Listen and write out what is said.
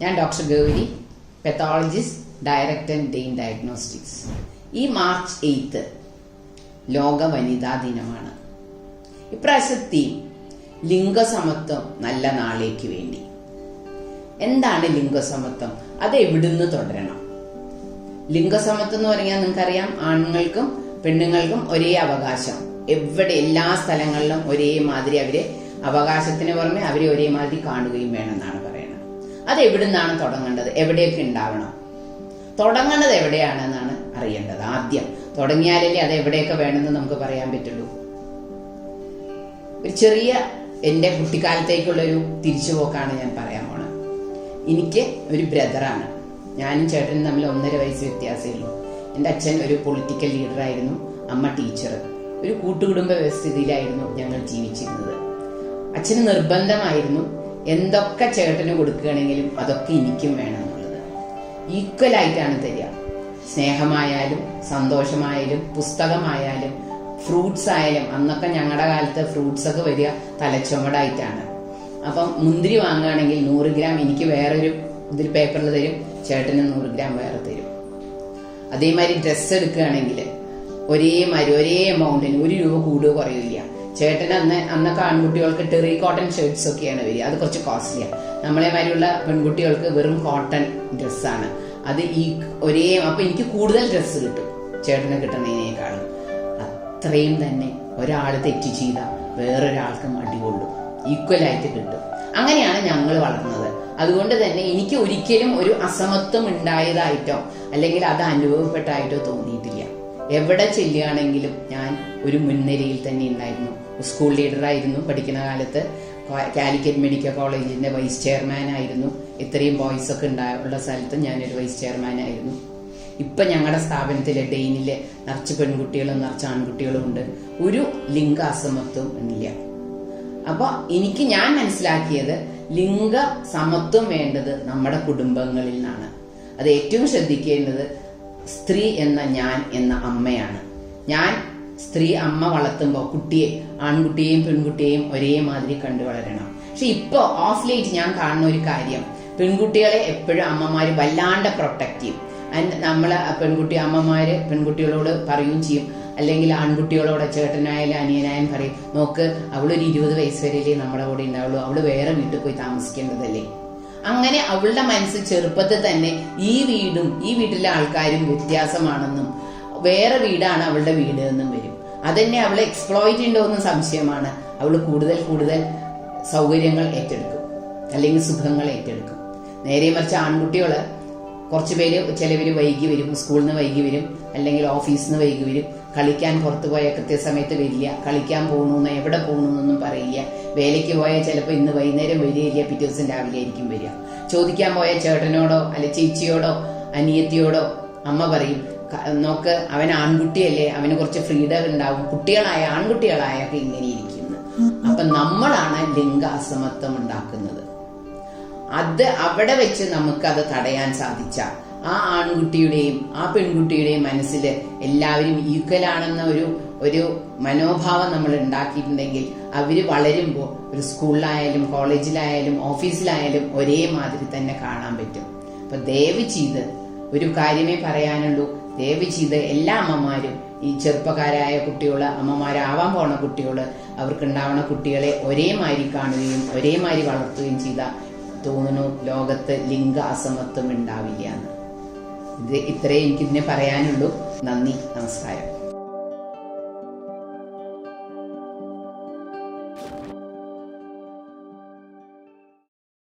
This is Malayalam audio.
ഞാൻ doctor Gauri, pathologist, director Dane diagnostics. ഈ മാർച്ച് 8 ലോക വനിതാ ദിനമാണ്. ഇപ്രാവശ്യം തീം ലിംഗസമത്വം നല്ല നാളേക്ക് വേണ്ടി. എന്താണ് ലിംഗസമത്വം? അത് എവിടുന്ന് തുടരണം? ലിംഗസമത്വം എന്ന് പറഞ്ഞാൽ നിങ്ങൾക്കറിയാം, ആണുങ്ങൾക്കും പെണ്ണുങ്ങൾക്കും ഒരേ അവകാശം, എവിടെ എല്ലാ സ്ഥലങ്ങളിലും ഒരേ മാതിരി അവരെ അവകാശത്തിന് പുറമെ അവരെ ഒരേ മാതിരി കാണുകയും വേണമെന്നാണ് പറയുന്നത്. അത് എവിടുന്നാണ് തുടങ്ങേണ്ടത്? എവിടെയൊക്കെ ഉണ്ടാവണം? തുടങ്ങേണ്ടത് എവിടെയാണെന്നാണ് അറിയേണ്ടത്. ആദ്യം തുടങ്ങിയാലല്ലേ അത് എവിടെയൊക്കെ വേണമെന്ന് നമുക്ക് പറയാൻ പറ്റുള്ളൂ. ഒരു ചെറിയ എൻ്റെ കുട്ടിക്കാലത്തേക്കുള്ളൊരു തിരിച്ചുപോക്കാണ് ഞാൻ പറയാൻ പോണത്. എനിക്ക് ഒരു ബ്രദറാണ്. ഞാനും ചേട്ടനും തമ്മിൽ 1.5 വയസ്സ് വ്യത്യാസമേ ഉള്ളൂ. എൻ്റെ അച്ഛൻ ഒരു പൊളിറ്റിക്കൽ ലീഡറായിരുന്നു, അമ്മ ടീച്ചർ. ഒരു കൂട്ടുകുടുംബ വ്യവസ്ഥിതിയിലായിരുന്നു ഞങ്ങൾ ജീവിച്ചിരുന്നത്. അച്ഛന് നിർബന്ധമായിരുന്നു എന്തൊക്കെ ചേട്ടന് കൊടുക്കുകയാണെങ്കിലും അതൊക്കെ എനിക്കും വേണം എന്നുള്ളത്. ഈക്വലായിട്ടാണ് തരിക. സ്നേഹമായാലും സന്തോഷമായാലും പുസ്തകമായാലും ഫ്രൂട്ട്സ് ആയാലും. അന്നൊക്കെ ഞങ്ങളുടെ കാലത്ത് ഫ്രൂട്ട്സ് ഒക്കെ വരിക തലച്ചുമടായിട്ടാണ്. അപ്പം മുന്തിരി വാങ്ങുകയാണെങ്കിൽ 100 ഗ്രാം എനിക്ക് വേറൊരു ഇതിൽ പേപ്പറിൽ തരും, ചേട്ടന് 100 ഗ്രാം വേറെ തരും. അതേമാതിരി ഡ്രസ്സ് എടുക്കുകയാണെങ്കിൽ ഒരേ എമൗണ്ടിന് 1 രൂപ കൂടുകയോ കുറയില്ല. ചേട്ടന് അന്നൊക്കെ ആൺകുട്ടികൾക്ക് ടെറി കോട്ടൺ ഷർട്ട്സ് ഒക്കെയാണ് വരിക. അത് കുറച്ച് കോസ്റ്റ്ലിയാണ്. നമ്മളെമാതിരിയുള്ള പെൺകുട്ടികൾക്ക് വെറും കോട്ടൺ ഡ്രസ്സാണ്. അത് അപ്പൊ എനിക്ക് കൂടുതൽ ഡ്രസ്സ് കിട്ടും ചേട്ടന് കിട്ടുന്നതിനേക്കാളും. അത്രയും തന്നെ ഒരാൾ തെറ്റ് ചെയ്താൽ വേറൊരാൾക്കും അടികൊള്ളും, ഈക്വലായിട്ട് കിട്ടും. അങ്ങനെയാണ് ഞങ്ങൾ വളർന്നത്. അതുകൊണ്ട് തന്നെ എനിക്ക് ഒരിക്കലും ഒരു അസമത്വം ഉണ്ടായതായിട്ടോ അല്ലെങ്കിൽ അത് അനുഭവപ്പെട്ടായിട്ടോ തോന്നിയിട്ടില്ല. എവിടെ ചെല്ലുകയാണെങ്കിലും ഞാൻ ഒരു മുൻനിരയിൽ തന്നെ ഉണ്ടായിരുന്നു. സ്കൂൾ ലീഡറായിരുന്നു പഠിക്കുന്ന കാലത്ത്. കാലിക്കറ്റ് മെഡിക്കൽ കോളേജിന്റെ വൈസ് ചെയർമാൻ ആയിരുന്നു. ഇത്രയും ബോയ്സ് ഒക്കെ ഉള്ള സ്ഥലത്ത് ഞാനൊരു വൈസ് ചെയർമാൻ ആയിരുന്നു. ഇപ്പൊ ഞങ്ങളുടെ സ്ഥാപനത്തിലെ ഡെയിനിലെ നിറച്ച് പെൺകുട്ടികളും നിറച്ച് ആൺകുട്ടികളും ഉണ്ട്. ഒരു ലിംഗ അസമത്വം ഇല്ല. അപ്പൊ ഞാൻ മനസ്സിലാക്കിയത് ലിംഗ സമത്വം വേണ്ടത് നമ്മുടെ കുടുംബങ്ങളിൽ നിന്നാണ്. അത് ഏറ്റവും ശ്രദ്ധിക്കേണ്ടത് സ്ത്രീ എന്ന ഞാൻ എന്ന അമ്മയാണ്. ഞാൻ സ്ത്രീ അമ്മ വളർത്തുമ്പോൾ ആൺകുട്ടിയെയും പെൺകുട്ടിയെയും ഒരേ മാതിരി കണ്ടു വളരണം. പക്ഷെ ഇപ്പൊ ഓഫ് ലേറ്റ് ഞാൻ കാണുന്ന ഒരു കാര്യം, പെൺകുട്ടികളെ എപ്പോഴും അമ്മമാര് വല്ലാണ്ട് പ്രൊട്ടക്ട് ചെയ്യും. നമ്മളെ അമ്മമാര് പെൺകുട്ടികളോട് പറയുകയും ചെയ്യും, അല്ലെങ്കിൽ ആൺകുട്ടികളോട് ചേട്ടനായാലും അനിയനായാലും പറയും, നോക്ക് അവളൊരു 20 വയസ്സ് വരെയല്ലേ നമ്മുടെ കൂടെ ഉണ്ടാവുള്ളൂ, അവള് വേറെ വീട്ടിൽ പോയി താമസിക്കേണ്ടതല്ലേ. അങ്ങനെ അവളുടെ മനസ്സിൽ ചെറുപ്പത്തിൽ തന്നെ ഈ വീട്ടിലെ ആൾക്കാരും വ്യത്യാസമാണെന്നും വേറെ വീടാണ് അവളുടെ വീട് എന്നും വരും. അതെന്നെ അവളെ എക്സ്പ്ലോയിറ്റ് ഉണ്ടോ എന്നും സംശയമാണ്. അവള് കൂടുതൽ സൗകര്യങ്ങൾ ഏറ്റെടുക്കും, അല്ലെങ്കിൽ സുഖങ്ങൾ ഏറ്റെടുക്കും. നേരെ മറിച്ച് ആൺകുട്ടികള് ചിലവര് വൈകി വരും, സ്കൂളിൽ നിന്ന് വൈകി വരും, അല്ലെങ്കിൽ ഓഫീസിൽ നിന്ന് വൈകി വരും. കളിക്കാൻ പുറത്തു പോയാൽ കൃത്യസമയത്ത് വരില്ല, കളിക്കാൻ പോകണമെന്ന് എവിടെ പോകണമെന്നൊന്നും പറയില്ല. വേലയ്ക്ക് പോയാൽ ചിലപ്പോൾ ഇന്ന് വൈകുന്നേരം വരികയില്ല, പിറ്റേ ദിവസം രാവിലെ ആയിരിക്കും വരിക. ചോദിക്കാൻ പോയ ചേട്ടനോടോ അല്ലെ ചേച്ചിയോടോ അനിയത്തിയോടോ അമ്മ പറയും, നോക്ക് അവൻ ആൺകുട്ടിയല്ലേ, അവന് കുറച്ച് ഫ്രീഡം ഉണ്ടാവും, ആൺകുട്ടികളായൊക്കെ ഇങ്ങനെ ഇരിക്കുന്നു. അപ്പൊ നമ്മളാണ് ലിംഗ അസമത്വം ഉണ്ടാക്കുന്നത്. അത് അവിടെ വെച്ച് നമുക്കത് തടയാൻ സാധിച്ചാൽ ആ ആൺകുട്ടിയുടെയും ആ പെൺകുട്ടിയുടെയും മനസ്സിൽ എല്ലാവരും ഈക്വൽ ആണെന്ന ഒരു മനോഭാവം നമ്മൾ ഉണ്ടാക്കിയിട്ടുണ്ടെങ്കിൽ അവര് വളരുമ്പോൾ ഒരു സ്കൂളിലായാലും കോളേജിലായാലും ഓഫീസിലായാലും ഒരേ മാതിരി തന്നെ കാണാൻ പറ്റും. അപ്പൊ ദയവ് ചെയ്ത് ഒരു കാര്യമേ പറയാനുള്ളൂ, ദയവ് ചെയ്ത് എല്ലാ അമ്മമാരും ഈ ചെറുപ്പക്കാരായ കുട്ടികള്, അമ്മമാരാവാൻ പോണ കുട്ടികള്, അവർക്കുണ്ടാവുന്ന കുട്ടികളെ ഒരേ മാതിരി കാണുകയും ഒരേ മാതിരി വളർത്തുകയും ചെയ്താൽ തോന്നുന്നു ലോകത്ത് ലിംഗ അസമത്വം ഉണ്ടാവില്ല എന്ന്. ഇത്രേ എനിക്കിതിനെ പറയാനുള്ളൂ. നന്ദി, നമസ്കാരം.